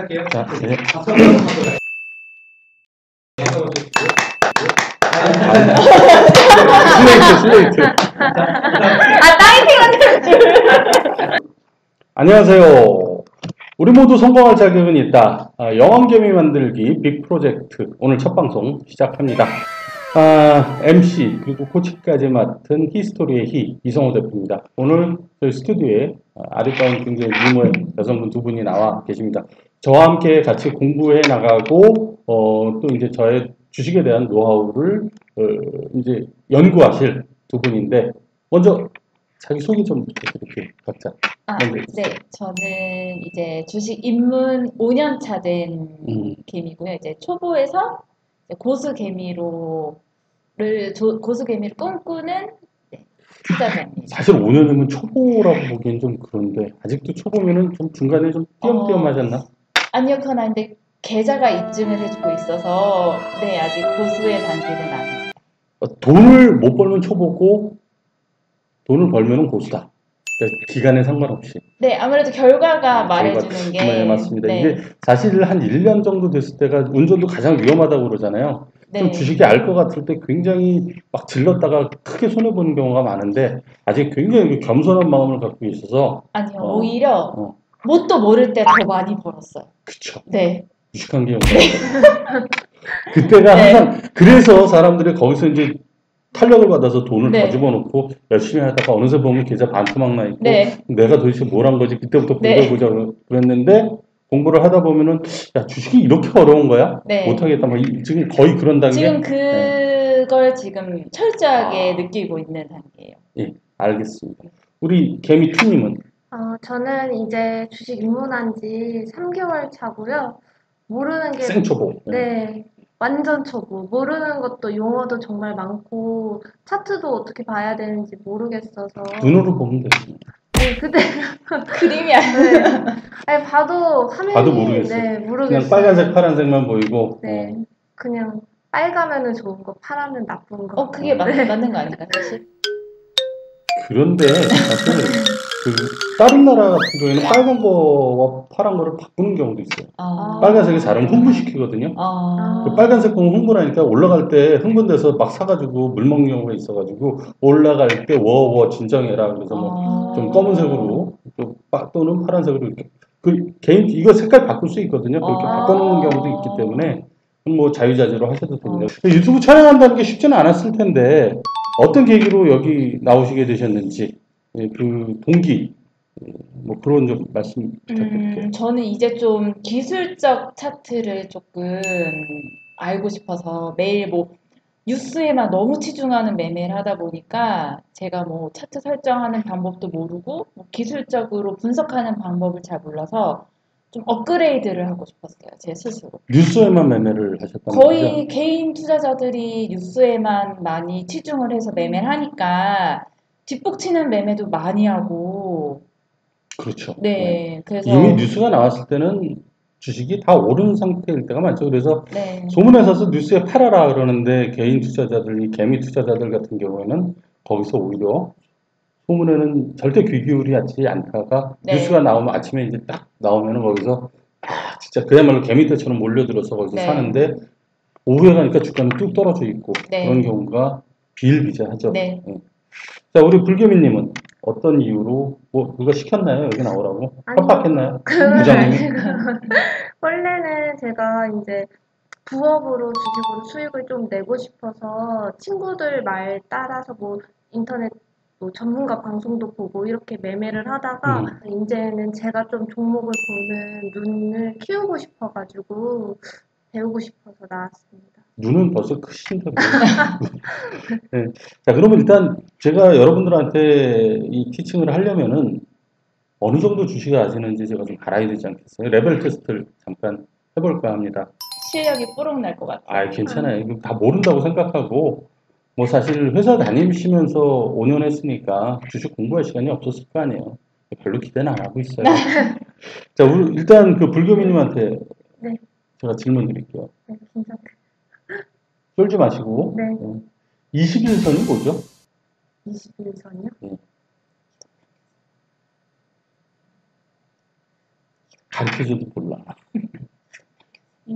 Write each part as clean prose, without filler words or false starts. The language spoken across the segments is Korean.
시작할게요. 자, 네. 박수 한번 하고 슬레이트. 다이팅한테. 안녕하세요. 우리 모두 성공할 자격은 있다. 영왕개미 만들기 빅 프로젝트 오늘 첫 방송 시작합니다. MC 그리고 코치까지 맡은 히스토리의 히 이성호 대표입니다. 오늘 저희 스튜디오에 아리따운 굉장히 미모의 여성분 두 분이 나와 계십니다. 저와 함께 같이 공부해 나가고 또 이제 저의 주식에 대한 노하우를 이제 연구하실 두 분인데 먼저 자기 소개 좀 부탁드릴게요. 각자. 네, 저는 이제 주식 입문 5년 차 된 개미고요. 이제 초보에서 고수 개미를 꿈꾸는 투자자입니다. 사실 5년이면 초보라고 보기엔 좀 그런데 아직도 초보면은 좀 중간에 좀 띄엄띄엄하셨나? 아니요, 그건 아닌데 계좌가 입증을 해주고 있어서 네, 아직 고수의 단계는 아닙니다. 돈을 못 벌면 초보고 돈을 벌면은 고수다. 그러니까 기간에 상관없이. 네, 아무래도 결과가 말해주는 게. 네, 맞습니다. 네. 이게 사실 한 1년 정도 됐을 때가 운전도 가장 위험하다고 그러잖아요. 네. 좀 주식이 알 것 같을 때 굉장히 막 질렀다가 크게 손해보는 경우가 많은데 아직 굉장히 겸손한 마음을 갖고 있어서 아니요, 오히려 뭣도 모를 때 더 많이 벌었어요. 그쵸. 네. 유식한 게 그때가 항상 그래서 사람들이 거기서 이제 탄력을 받아서 돈을 더 집어넣고 열심히 하다가 어느새 보면 계좌 반토막 나 있고 내가 도대체 뭘 한 거지 그때부터 공부해보자 그랬는데 공부를 하다 보면은 야 주식이 이렇게 어려운 거야? 못하겠다 뭐 지금 거의 그런 단계. 지금 그걸 지금 철저하게 느끼고 있는 단계예요. 예, 알겠습니다. 우리 개미투님은? 저는 이제 주식 입문한 지 3개월 차고요. 모르는 게 생초보. 네. 완전 초보. 모르는 것도 용어도 정말 많고 차트도 어떻게 봐야 되는지 모르겠어서 눈으로 보면 되지. 네, 그때 그림이 아니에요. 네. 봐도 화면이 봐도 모르겠어요. 네, 모르겠어요. 그냥 빨간색, 파란색만 보이고. 네, 그냥 빨가면은 좋은 거, 파라면 나쁜 거. 그게 맞는 거 아닌가 사실? 그런데 사실 다른 나라 같은 경우에는 빨간 거와 파란 거를 바꾸는 경우도 있어요. 빨간색이 잘하면 흥분시키거든요. 그 빨간색 보면 흥분하니까 올라갈 때 흥분돼서 막 사가지고 물 먹는 경우가 있어가지고 올라갈 때 워워 진정해라 그래서 뭐 좀 검은색으로 또는 파란색으로 이렇게 개인 이거 색깔 바꿀 수 있거든요. 그렇게 바꿔놓는 경우도 있기 때문에 뭐 자유자재로 하셔도 됩니다. 유튜브 촬영한다는 게 쉽지는 않았을 텐데 어떤 계기로 여기 나오시게 되셨는지 그 동기 뭐 그런 좀 말씀 부탁드릴게요. 저는 이제 좀 기술적 차트를 조금 알고 싶어서 매일 뭐 뉴스에만 너무 치중하는 매매를 하다 보니까 제가 뭐 차트 설정하는 방법도 모르고 뭐 기술적으로 분석하는 방법을 잘 몰라서 좀 업그레이드를 하고 싶었어요. 제 스스로. 뉴스에만 매매를 하셨다는 거의 거죠? 개인 투자자들이 뉴스에만 많이 치중을 해서 매매를 하니까 뒷북치는 매매도 많이 하고. 그렇죠. 네. 그래서 이미 뉴스가 나왔을 때는 주식이 다 오른 상태일 때가 많죠. 그래서 네. 소문에 서서 뉴스에 팔아라 그러는데 개인 투자자들, 이 개미 투자자들 같은 경우에는 거기서 오히려 소문에는 절대 귀 기울이지 않다가 뉴스가 나오면 아침에 이제 딱 나오면은 거기서 진짜 그야말로 개미떼처럼 몰려들어서 거기서 사는데 오후에 가니까 주가는 뚝 떨어져 있고 그런 경우가 비일비재하죠. 자, 우리 불개미님은 어떤 이유로 뭐 누가 시켰나요? 여기 나오라고? 협박했나요? 부장님이? 원래는 제가 이제 부업으로 주식으로 수익을 좀 내고 싶어서 친구들 말 따라서 뭐 인터넷 뭐 전문가 방송도 보고 이렇게 매매를 하다가 이제는 제가 좀 종목을 보는 눈을 키우고 싶어가지고 배우고 싶어서 나왔습니다. 눈은 벌써 크신데 네. 자, 그러면 일단 제가 여러분들한테 이 티칭을 하려면은 어느 정도 주식을 아시는지 제가 좀 알아야 되지 않겠어요? 레벨 테스트를 잠깐 해볼까 합니다. 실력이 뿌록 날 것 같아요. 괜찮아요. 이거 다 모른다고 생각하고 뭐 사실 회사 다니시면서 5년 했으니까 주식 공부할 시간이 없었을 거 아니에요. 별로 기대는 안 하고 있어요. 자, 우리 일단 그 불교미님한테 제가 질문 드릴게요. 네, 괜찮아요. 쫄지 마시고. 21선이 뭐죠? 21선이요? 가르쳐줘도 몰라.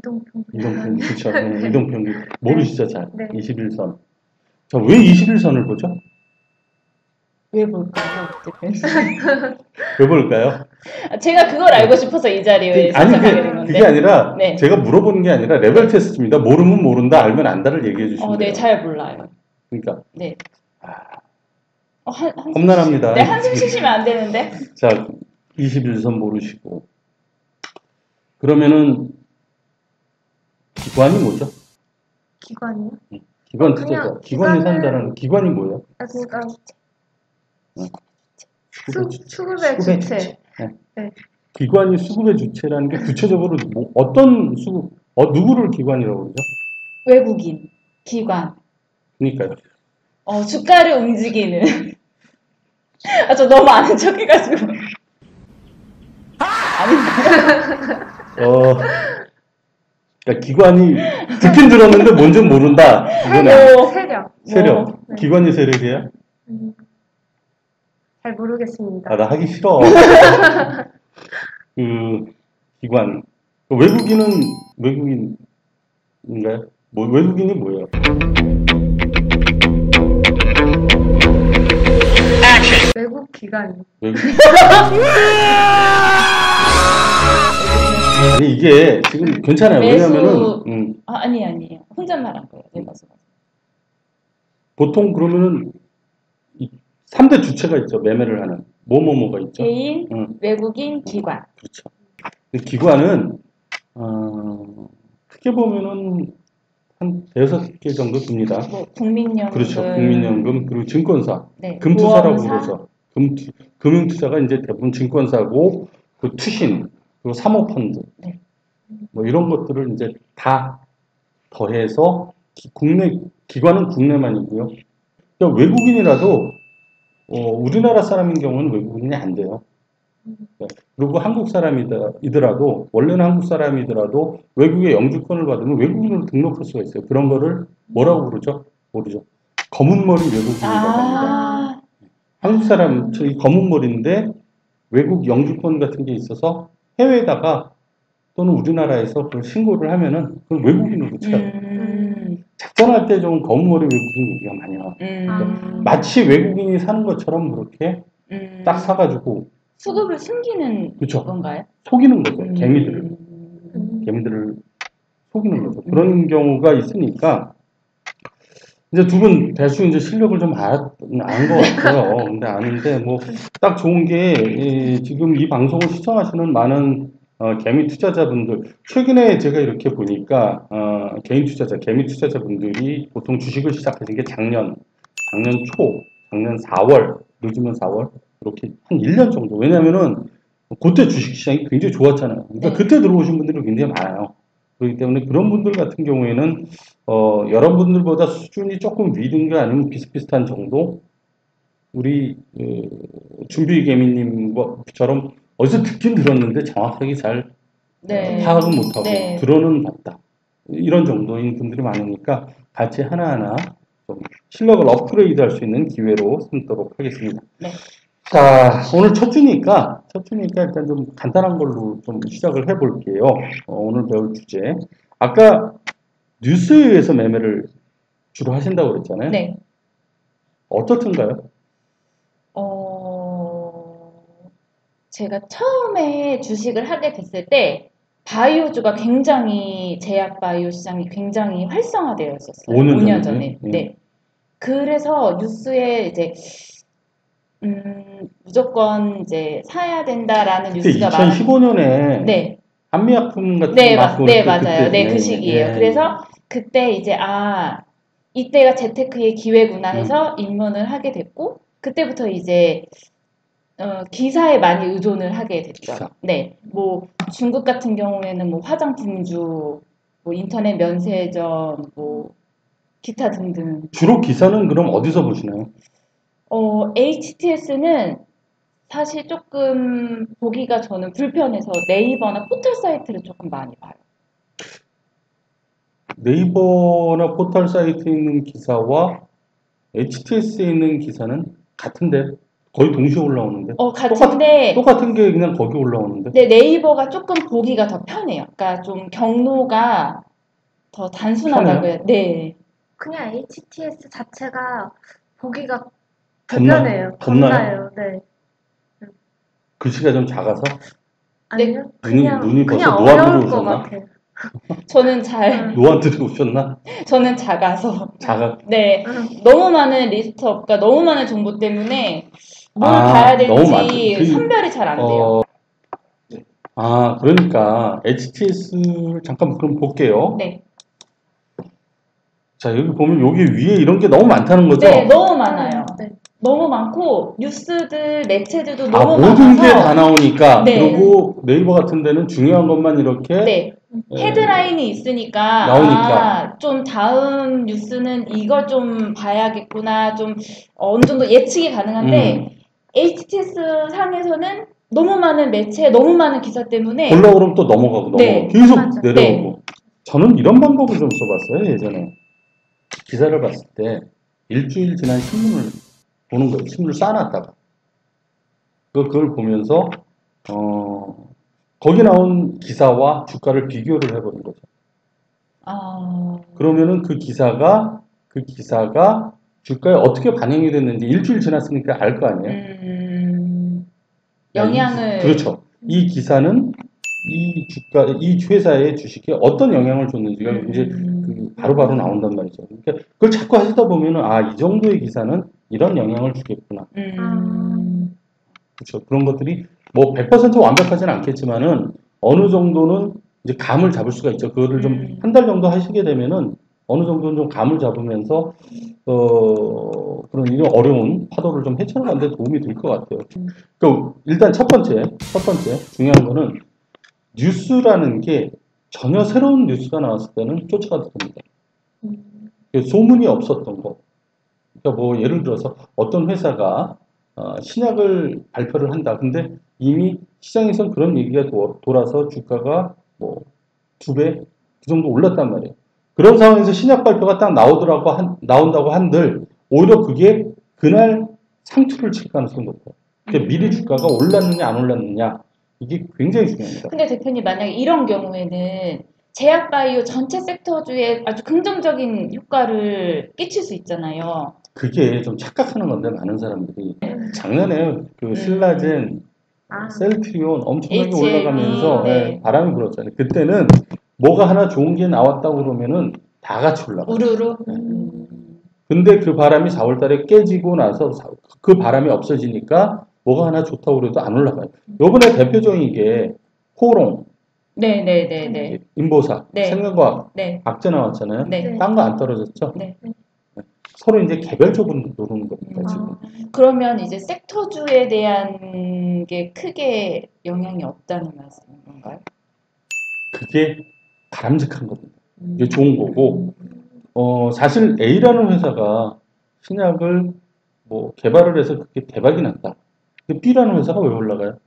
이동평균. 그렇죠. 이동평균. 모르시죠, 잘. 네. 21선. 자, 왜 21선을 보죠? 왜 볼까요? 왜 볼까요? 제가 그걸 알고 싶어서 이 자리에 신청하게 된 건데. 그게 아니라 네. 제가 물어보는 게 아니라 레벨 테스트입니다. 모르면 모른다, 알면 안다를 얘기해 주시면 돼요. 네, 잘 몰라요. 그러니까. 네. 험난합니다. 네, 한숨 쉬시면 안 되는데. 자, 21선 모르시고. 그러면은 기관이 뭐죠? 기관이요? 기관 투자자. 기관이 산다는 기관이 뭐예요? 그러니까 수급의 수급의 주체. 네. 기관이 수급의 주체라는 게 구체적으로 어떤 수급, 누구를 기관이라고 그러죠? 외국인, 기관. 그러니까요. 주가를 움직이는. 저 너무 아는 척 해가지고. 그러니까 기관이 듣긴 들었는데 뭔지 모른다. 세력. 네. 기관이 세력이에요? 잘 모르겠습니다. 나 하기 싫어. 기관. 외국인인가요? 외국인이 뭐예요? 외국 기관. 아니, 이게 지금 괜찮아요. 왜냐면은, 아니에요. 혼잣말 한 거예요. 네, 맞아요. 보통 그러면은, 3대 주체가 있죠. 매매를 하는. 뭐가 있죠? 개인, 외국인, 기관. 그렇죠. 기관은, 크게 보면은, 한 6개 정도 듭니다. 국민연금. 그렇죠. 국민연금, 그리고 증권사. 네. 금투사라고 그러죠. 금융투자가 이제 대부분 증권사고, 그 투신, 그리고 사모펀드. 네. 뭐 이런 것들을 이제 다 더해서 기관은 국내만이고요. 그러니까 외국인이라도 우리나라 사람인 경우는 외국인이 안 돼요. 그리고 한국 사람이더라도 원래는 한국 사람이더라도 외국에 영주권을 받으면 외국인으로 등록할 수가 있어요. 그런 거를 뭐라고 그러죠? 모르죠. 검은 머리 외국인이라고 합니다. 한국 사람 저희 검은 머리인데 외국 영주권 같은 게 있어서 해외에다가 또는 우리나라에서 그걸 신고를 하면은 그걸 외국인으로 쳐요. 작전할 때 좀 검은 머리 외국인 얘기가 많이 나와요. 마치 외국인이 사는 것처럼 그렇게 딱 사가지고 수급을 숨기는 건가요? 속이는 거죠. 개미들을 속이는 거죠. 그런 경우가 있으니까 이제 두 분 대충 이제 실력을 좀 아는 것 같아요. 근데 아는데 뭐 딱 좋은 게 지금 이 방송을 시청하시는 많은 개미 투자자분들 최근에 제가 이렇게 보니까 개미 투자자분들이 보통 주식을 시작하신 게 작년 작년 4월 늦으면 4월 이렇게 한 1년 정도. 왜냐면은 그때 주식시장이 굉장히 좋았잖아요. 그러니까 네. 그때 들어오신 분들이 굉장히 많아요. 그렇기 때문에 그런 분들 같은 경우에는 여러분들보다 수준이 조금 위든 게 아니면 비슷비슷한 정도 우리 준비 개미님처럼 어디서 듣긴 들었는데 정확하게 잘 파악은 못하고 들어는 봤다. 이런 정도인 분들이 많으니까 같이 하나하나 좀 실력을 업그레이드 할 수 있는 기회로 삼도록 하겠습니다. 네. 자, 오늘 첫 주니까 일단 좀 간단한 걸로 좀 시작을 해볼게요. 오늘 배울 주제. 아까 뉴스에 의해서 매매를 주로 하신다고 그랬잖아요. 네. 어떻든가요? 제가 처음에 주식을 하게 됐을 때 바이오주가 굉장히 제약 바이오 시장이 굉장히 활성화되어 있었어요. 5년 전에. 네. 그래서 뉴스에 이제 무조건 이제 사야 된다라는 뉴스가 2015년에 네. 한미약품 같은 네, 맞고 네, 맞아요. 네, 그 시기예요. 그래서 그때 이제 이때가 재테크의 기회구나 해서 입문을 하게 됐고 그때부터 이제 기사에 많이 의존을 하게 됐죠. 기사. 네, 뭐 중국 같은 경우에는 뭐 화장품주, 뭐 인터넷 면세점, 뭐 기타 등등. 주로 기사는 그럼 어디서 보시나요? HTS는 사실 조금 보기가 저는 불편해서 네이버나 포털 사이트를 조금 많이 봐요. 네이버나 포털 사이트에 있는 기사와 HTS에 있는 기사는 같은데 거의 동시에 올라오는데. 같은데. 똑같은 게 그냥 거기 올라오는데. 네, 네이버가 조금 보기가 더 편해요. 그러니까 좀 경로가 더 단순하다고요. 네. 그냥 HTS 자체가 보기가 불편해요. 겁나요? 네. 글씨가 좀 작아서? 아니요. 눈이 벌써 그냥 어려울 노안으로 것 오셨나? 같아요. 저는 노안들이 오셨나? 저는 작아서. 네. 너무 많은 그러니까 너무 많은 정보 때문에 뭘 봐야 될지 선별이 잘 안 돼요. 그러니까 HTS를 잠깐 그럼 볼게요. 네. 자, 여기 보면 여기 위에 이런 게 너무 많다는 거죠? 네, 너무 많아요. 네. 너무 많고 뉴스들, 매체들도 너무 모든 많아서 게 다 나오니까. 네. 그리고 네이버 같은 데는 중요한 것만 이렇게 네. 헤드라인이 있으니까 나오니까 좀 다음 뉴스는 이걸 좀 봐야겠구나, 좀 어느 정도 예측이 가능한데 HTS 상에서는 너무 많은 매체, 너무 많은 기사 때문에 보려고 그러면 또 넘어가고 계속 내려오고. 네. 저는 이런 방법을 좀 써봤어요. 예전에 기사를 봤을 때 일주일 지난 신문을 보는 거예요. 신문을 쌓아놨다가 그걸 보면서 거기 나온 기사와 주가를 비교를 해보는 거죠. 그러면은 그 기사가 주가에 어떻게 반영이 됐는지 일주일 지났으니까 알 거 아니에요. 영향을. 그렇죠. 이 기사는 이 회사의 주식에 어떤 영향을 줬는지가 이제 바로바로 나온단 말이죠. 그러니까 그걸 자꾸 하시다 보면은 이 정도의 기사는 이런 영향을 주겠구나. 그렇죠. 그런 것들이 뭐 100% 완벽하지는 않겠지만은 어느 정도는 이제 감을 잡을 수가 있죠. 그거를 좀 한 달 정도 하시게 되면은 어느 정도는 좀 감을 잡으면서 그런 이런 어려운 파도를 좀 헤쳐나가는 데 도움이 될 것 같아요. 그러니까 일단 첫 번째 중요한 거는 뉴스라는 게 전혀 새로운 뉴스가 나왔을 때는 쫓아가도 됩니다. 소문이 없었던 거. 그러니까 뭐 예를 들어서 어떤 회사가 신약을 발표를 한다. 근데 이미 시장에선 그런 얘기가 돌아서 주가가 뭐 2배 그 정도 올랐단 말이에요. 그런 상황에서 신약 발표가 딱 나온다고 한들 오히려 그게 그날 상투를 칠 가능성이 높아요. 그러니까 미리 주가가 올랐느냐 안 올랐느냐 이게 굉장히 중요합니다. 근데 대표님 만약에 이런 경우에는 제약바이오 전체 섹터주에 아주 긍정적인 효과를 끼칠 수 있잖아요. 그게 좀 착각하는 건데 많은 사람들이 작년에 그 신라젠, 셀트리온 엄청나게 올라가면서 바람이 불었잖아요. 그때는 뭐가 하나 좋은 게 나왔다고 그러면은 다 같이 올라가요. 우르르. 근데 그 바람이 4월 달에 깨지고 나서 그 바람이 없어지니까 뭐가 하나 좋다고 그래도 안 올라가요. 요번에 대표적인 게 호롱, 인보사, 생명과학, 악재 나왔잖아요. 딴 거 안 떨어졌죠? 서로 이제 개별적으로 노는 겁니다, 지금. 그러면 이제 섹터주에 대한 게 크게 영향이 없다는 말씀인 건가요? 그게 바람직한 겁니다. 이게 좋은 거고, 사실 A라는 회사가 신약을 뭐 개발을 해서 그게 대박이 났다. B라는 회사가 왜 올라가요?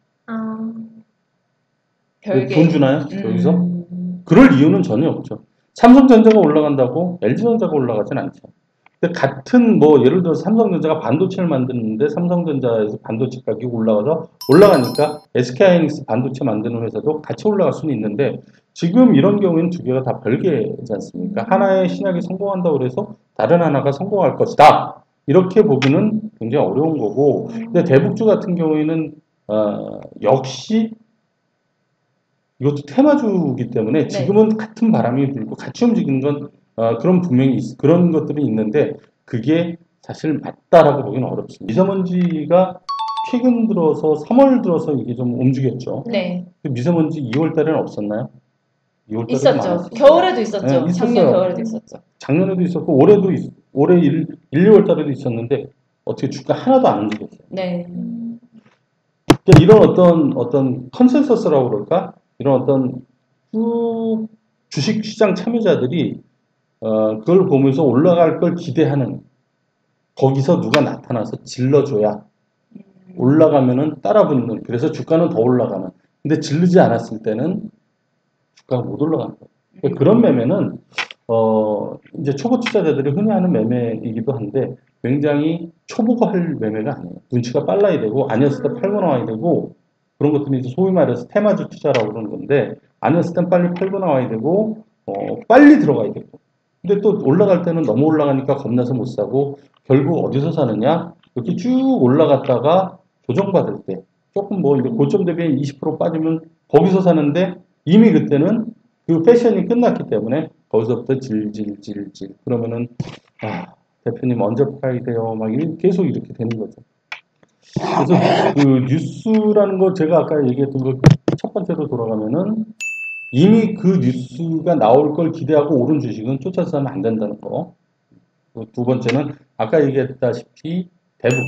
돈 주나요? 여기서? 그럴 이유는 전혀 없죠. 삼성전자가 올라간다고 LG전자가 올라가진 않죠. 근데 같은 뭐 예를 들어서 삼성전자가 반도체를 만드는데 삼성전자에서 반도체 가격이 올라가니까 SK하이닉스 반도체 만드는 회사도 같이 올라갈 수는 있는데 지금 이런 경우에는 두 개가 다 별개지 않습니까? 하나의 신약이 성공한다고 해서 다른 하나가 성공할 것이다. 이렇게 보기는 굉장히 어려운 거고 근데 대북주 같은 경우에는 역시 이것도 테마주기 때문에 지금은 같은 바람이 불고 같이 움직이는 건 그런 분명히 그런 것들이 있는데 그게 사실 맞다라고 보기는 어렵습니다. 미세먼지가 최근 들어서 3월 들어서 이게 좀 움직였죠. 그 미세먼지 2월 달에는 없었나요? 2월 달에 있었죠. 많았어요. 겨울에도 있었죠. 네, 작년 겨울에도 있었죠. 작년에도 있었고 올해 1, 2월 달에도 있었는데 어떻게 주가 하나도 안 움직였어요. 그러니까 이런 어떤 컨센서스라고 그럴까? 이런 어떤 주식시장 참여자들이 그걸 보면서 올라갈 걸 기대하는 거기서 누가 나타나서 질러줘야 올라가면은 따라 붙는 그래서 주가는 더 올라가는 근데 질르지 않았을 때는 주가가 못 올라가는 거예요. 그러니까 그런 매매는 이제 초보 투자자들이 흔히 하는 매매이기도 한데 굉장히 초보가 할 매매가 아니에요. 눈치가 빨라야 되고 아니었을 때 팔고 나와야 되고 그런 것들이 이제 소위 말해서 테마주 투자라고 그러는 건데 아니었을 땐 빨리 팔고 나와야 되고 빨리 들어가야 되고 근데 또 올라갈 때는 너무 올라가니까 겁나서 못 사고 결국 어디서 사느냐 이렇게 쭉 올라갔다가 조정받을 때 조금 뭐 이제 고점 대비 20% 빠지면 거기서 사는데 이미 그때는 그 패션이 끝났기 때문에 거기서부터 질질질질 그러면은 아 대표님 언제 팔아야 돼요 막 계속 이렇게 되는 거죠. 그래서 그 뉴스라는 거 제가 아까 얘기했던 거 첫 번째로 돌아가면은 이미 그 뉴스가 나올 걸 기대하고 오른 주식은 쫓아서 사면 안 된다는 거. 두 번째는 아까 얘기했다시피 대북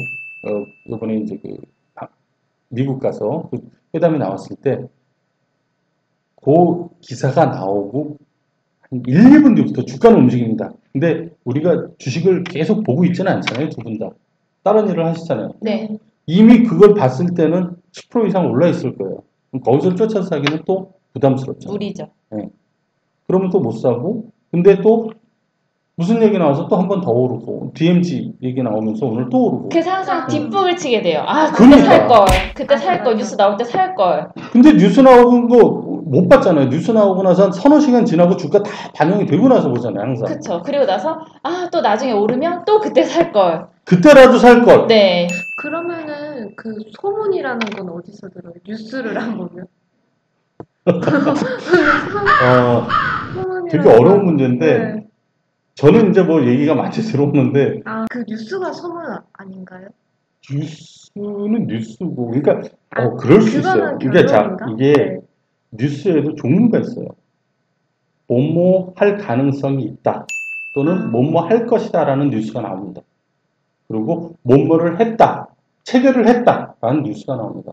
이번에 이제 그 미국 가서 그 회담이 나왔을 때 그 기사가 나오고 한 1, 2분 뒤부터 주가는 움직입니다. 근데 우리가 주식을 계속 보고 있지는 않잖아요. 두 분 다. 다른 일을 하시잖아요. 네. 이미 그걸 봤을 때는 10% 이상 올라 있을 거예요. 그럼 거기서 쫓아서 사기는 또 부담스럽죠. 무리죠. 네. 그러면 또 못 사고, 근데 또 무슨 얘기 나와서 또 한 번 더 오르고, DMG 얘기 나오면서 오늘 또 오르고. 그래서 항상 뒷북을 치게 돼요. 아, 그때 그러니까. 살 걸. 그때 살 걸. 뉴스 나올 때 살 걸. 근데 뉴스 나오는 거 못 봤잖아요. 뉴스 나오고 나서 한 서너 시간 지나고 주가 다 반영이 되고 나서 보잖아요. 항상. 그쵸. 그리고 나서 아, 또 나중에 오르면 또 그때 살 걸. 그때라도 살 걸. 네. 그러면은 그 소문이라는 건 어디서 들어요? 뉴스를 안 보면? 되게 어려운 문제인데 네. 저는 이제 뭐 얘기가 많이 들어오는데 아, 그 뉴스가 소문 아닌가요? 뉴스는 뉴스고 그러니까 그럴 수 있어요. 그거는 이게 네. 뉴스에도 종류가 있어요. 뭐뭐 할 가능성이 있다 또는 뭐뭐 할 것이다라는 뉴스가 나옵니다. 그리고 뭐뭐를 했다, 체결을 했다라는 뉴스가 나옵니다.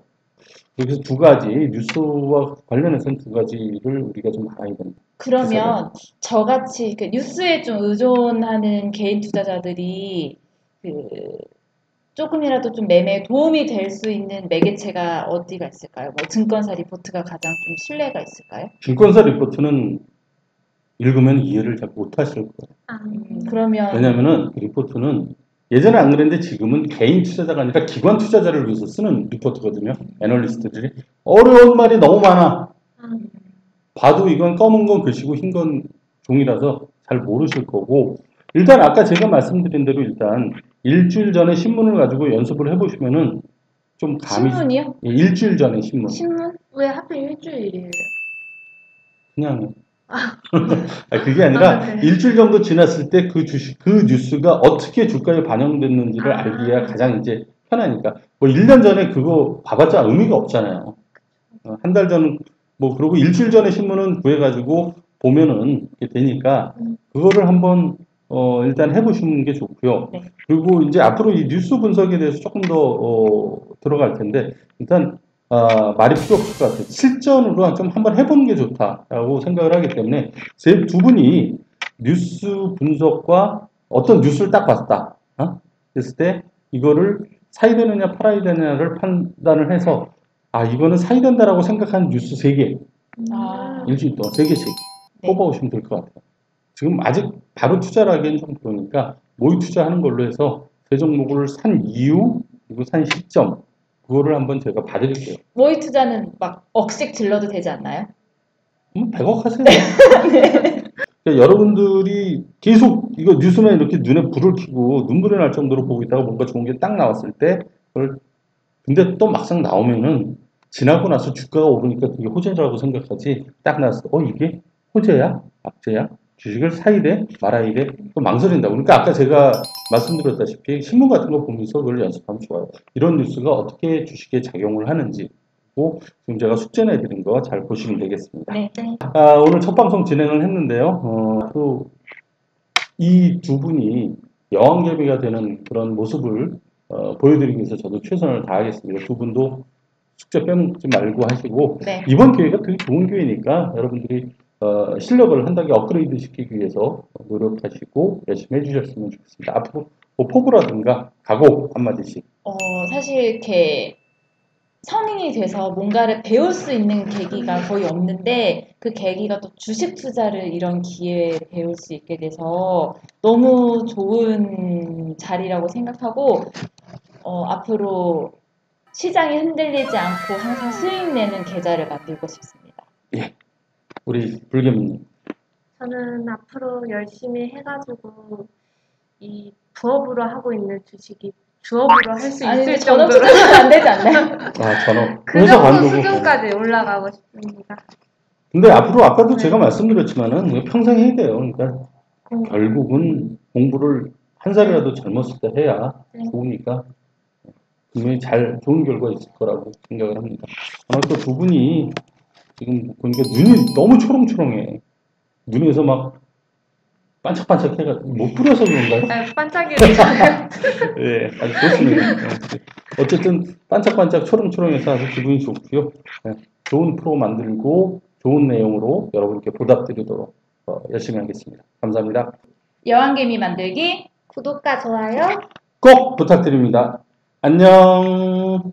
여기서 두 가지 뉴스와 관련해서는 두 가지를 우리가 좀 알아야 됩니다. 그러면 저같이 그 뉴스에 좀 의존하는 개인 투자자들이 그 조금이라도 좀 매매에 도움이 될 수 있는 매개체가 어디가 있을까요? 뭐 증권사 리포트가 가장 좀 신뢰가 있을까요? 증권사 리포트는 읽으면 이해를 잘 못하실 거예요. 그러면 왜냐하면은 그 리포트는 예전에 안 그랬는데 지금은 개인 투자자가 아니라 기관 투자자를 위해서 쓰는 리포트거든요. 애널리스트들이 어려운 말이 너무 많아. 봐도 이건 검은 건 글씨고 흰 건 종이라서 잘 모르실 거고 일단 아까 제가 말씀드린 대로 일단 일주일 전에 신문을 가지고 연습을 해보시면은 좀 감이 신문이요? 예, 일주일 전에 신문 왜 하필 일주일이에요? 그냥 그게 아니라 네. 일주일 정도 지났을 때 그 주식, 그 뉴스가 어떻게 주가에 반영됐는지를 알기가 가장 이제 편하니까. 뭐 1년 전에 그거 봐봤자 의미가 없잖아요. 한 달 전, 뭐, 그러고 일주일 전에 신문은 구해가지고 보면은 이게 되니까 그거를 한번, 일단 해보시는 게 좋고요. 네. 그리고 이제 앞으로 이 뉴스 분석에 대해서 조금 더, 들어갈 텐데, 일단, 말이 필요 없을 것 같아요. 실전으로 좀 한번 해보는 게 좋다라고 생각을 하기 때문에 두 분이 뉴스 분석과 어떤 뉴스를 딱 봤다. 그랬을 때 이거를 사야 되느냐 팔아야 되느냐를 판단을 해서 이거는 사야 된다라고 생각하는 뉴스 3개 일주일 동안 3개씩 뽑아오시면 될 것 같아요. 지금 아직 바로 투자를 하기엔 좀 그러니까 모의 투자하는 걸로 해서 세 종목을 산 이유 그리고 산 시점 그거를 한번 제가 봐드릴게요. 모의 투자는 막 억씩 질러도 되지 않나요? 100억 하세요. 네. 그러니까 여러분들이 계속 이거 뉴스만 이렇게 눈에 불을 켜고 눈물이 날 정도로 보고 있다가 뭔가 좋은 게 딱 나왔을 때 그걸 근데 또 막상 나오면은 지나고 나서 주가가 오르니까 그게 호재라고 생각하지 딱 나왔을 때 이게 호재야? 악재야? 주식을 사야 돼? 말아야 돼? 또 망설인다고. 그러니까 아까 제가 말씀드렸다시피 신문 같은 거 보면서 그걸 연습하면 좋아요. 이런 뉴스가 어떻게 주식에 작용을 하는지 지금 제가 숙제 내드린 거 잘 보시면 되겠습니다. 네. 오늘 첫 방송 진행을 했는데요. 또 이 두 분이 여왕개비가 되는 그런 모습을 보여드리기 위해서 저도 최선을 다하겠습니다. 두 분도 숙제 빼먹지 말고 하시고 이번 기회가 되게 좋은 기회니까 여러분들이 실력을 한 단계 업그레이드 시키기 위해서 노력하시고 열심히 해주셨으면 좋겠습니다. 앞으로 뭐 포부라든가 각오 한마디씩. 사실 이렇게 성인이 돼서 뭔가를 배울 수 있는 계기가 거의 없는데 그 계기가 또 주식 투자를 이런 기회에 배울 수 있게 돼서 너무 좋은 자리라고 생각하고 앞으로 시장이 흔들리지 않고 항상 수익 내는 계좌를 만들고 싶습니다. 예, 우리 불개미님. 저는 앞으로 열심히 해가지고 이 부업으로 하고 있는 주식이 주업으로 할 수 있을 전업 정도로 투자는 안 되지 않나요? 전업. 그 정도 수준까지 올라가고 싶습니다. 근데 앞으로 아까도 제가 말씀드렸지만은 평생 해야 돼요. 그러니까 결국은 공부를 한 살이라도 젊었을 때 해야 좋으니까 분명히 좋은 결과 있을 거라고 생각을 합니다. 아마 또 두 분이 지금 보니까 눈이 너무 초롱초롱해. 눈에서 막 반짝반짝 해가지고 못 뿌려서 그런가요? 네, 반짝이잖아요. 네, 아주 좋습니다. 어쨌든 반짝반짝 초롱초롱해서 아주 기분이 좋고요. 네, 좋은 프로 만들고 좋은 내용으로 여러분께 보답드리도록 열심히 하겠습니다. 감사합니다. 여왕개미 만들기 구독과 좋아요 꼭 부탁드립니다. 안녕.